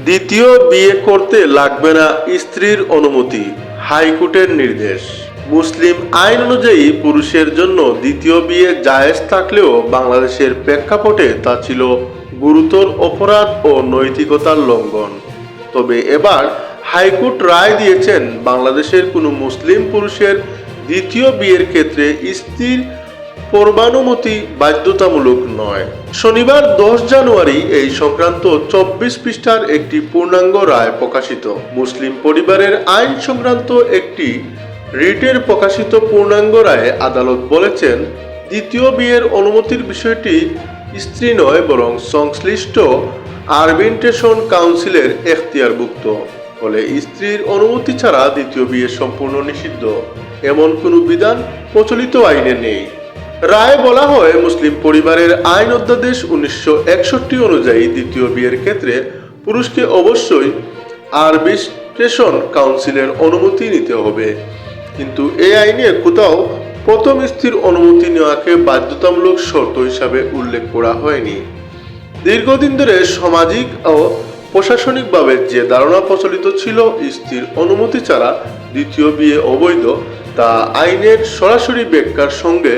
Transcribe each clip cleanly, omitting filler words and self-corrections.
দ্বিতীয় বিয়ে করতে লাগবে না স্ত্রীর অনুমতি, হাইকোর্টের নির্দেশ। মুসলিম আইন অনুযায়ী পুরুষের জন্য দ্বিতীয় বিয়ে জায়েজ থাকলেও বাংলাদেশের প্রেক্ষাপটে তা ছিল গুরুতর অপরাধ ও নৈতিকতার লঙ্ঘন। তবে এবার হাইকোর্ট রায় দিয়েছেন বাংলাদেশের কোনো মুসলিম পুরুষের দ্বিতীয় বিয়ের ক্ষেত্রে স্ত্রীর পূর্বানুমতি বাধ্যতামূলক নয়। শনিবার 10 জানুয়ারি এই সংক্রান্ত 24 পৃষ্ঠার একটি পূর্ণাঙ্গ রায় প্রকাশিত। মুসলিম পরিবারের আইন সংক্রান্ত একটি রিটের প্রকাশিত পূর্ণাঙ্গ রায়ে আদালত বলেছেন, দ্বিতীয় বিয়ের অনুমতির বিষয়টি স্ত্রী নয় বরং সংশ্লিষ্ট আরবিট্রেশন কাউন্সিলের এখতিয়ারভুক্ত। ফলে স্ত্রীর অনুমতি ছাড়া দ্বিতীয় বিয়ে সম্পূর্ণ নিষিদ্ধ এমন কোনো বিধান প্রচলিত আইনে নেই। রায়ে বলা হয়, মুসলিম পরিবারের আইন অধ্যাদেশ 1961 অনুযায়ী দ্বিতীয় বিয়ের ক্ষেত্রে পুরুষকে অবশ্যই আরবিট্রেশন কাউন্সিলের অনুমতি নিতে হবে, কিন্তু এই আইনে কোথাও প্রথম স্ত্রীর অনুমতি নেওয়াকে বাধ্যতামূলক শর্ত হিসাবে উল্লেখ করা হয়নি। দীর্ঘদিন ধরে সামাজিক ও প্রশাসনিকভাবে যে ধারণা প্রচলিত ছিল স্ত্রীর অনুমতি ছাড়া দ্বিতীয় বিয়ে অবৈধ, তা আইনের সরাসরি ব্যাখ্যার সঙ্গে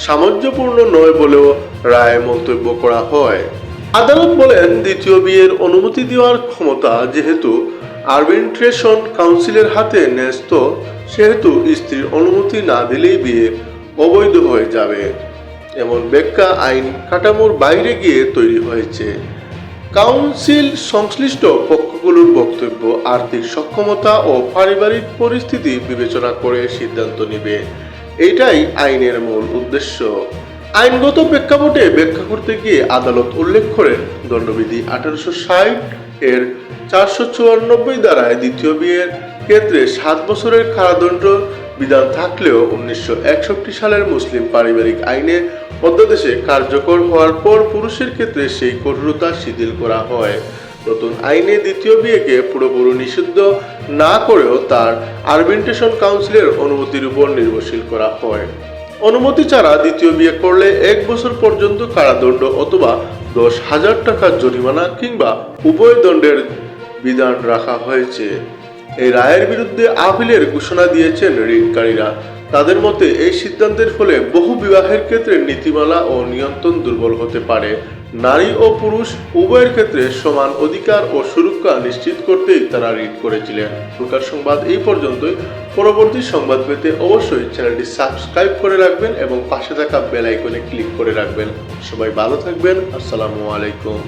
সামঞ্জস্যপূর্ণ নয় বলেও রায়ে মন্তব্য করা হয়। আদালত বলেন, দ্বিতীয় বিয়ের অনুমতি দেওয়ার ক্ষমতা যেহেতু আরবিট্রেশন কাউন্সিলের হাতে ন্যস্ত, সেহেতু স্ত্রীর অনুমতি না দিলেই বিয়ে অবৈধ হয়ে যাবে এমন ব্যাখ্যা আইন কাঠামোর বাইরে গিয়ে তৈরি হয়েছে। কাউন্সিল সংশ্লিষ্ট পক্ষগুলোর বক্তব্য, আর্থিক সক্ষমতা ও পারিবারিক পরিস্থিতি বিবেচনা করে সিদ্ধান্ত নেবে, এটাই আইনের মূল উদ্দেশ্য। আইনগত প্রেক্ষাপটে ব্যাখ্যা করতে গিয়ে আদালত উল্লেখ করেন, দণ্ডবিধি 1860 এর 494 ধারায় দ্বিতীয় বিয়ের ক্ষেত্রে 7 বছরের কারাদণ্ড বিধান থাকলেও 1961 সালের মুসলিম পারিবারিক আইনে অধ্যাদেশে কার্যকর হওয়ার পর পুরুষের ক্ষেত্রে সেই কঠোরতা শিথিল করা হয়। নতুন আইনে দ্বিতীয় বিয়েকে পুরোপুরি নিষিদ্ধ না করেও তার আরবিট্রেশন কাউন্সিলের অনুমতির উপর নির্ভরশীল করা হয়। অনুমতি ছাড়া দ্বিতীয় বিয়ে করলে 1 বছর পর্যন্ত কারাদণ্ড অথবা 10,000 টাকা জরিমানা কিংবা উভয় দণ্ডের বিধান রাখা হয়েছে। এই রায়ের বিরুদ্ধে আপিলের ঘোষণা দিয়েছেন ঋণকারীরা। তাদের মতে, এই সিদ্ধান্তের ফলে বহু বিবাহের ক্ষেত্রে নীতিমালা ও নিয়ন্ত্রণ দুর্বল হতে পারে। নারী ও পুরুষ উভয়ের ক্ষেত্রে সমান অধিকার ও সুরক্ষা নিশ্চিত করতেই তারা রিট করেছিলেন। প্রকাশ সংবাদ এই পর্যন্তই। পরবর্তী সংবাদ পেতে অবশ্যই চ্যানেলটি সাবস্ক্রাইব করে রাখবেন এবং পাশে থাকা বেল আইকনে ক্লিক করে রাখবেন। সবাই ভালো থাকবেন। আসসালামু আলাইকুম।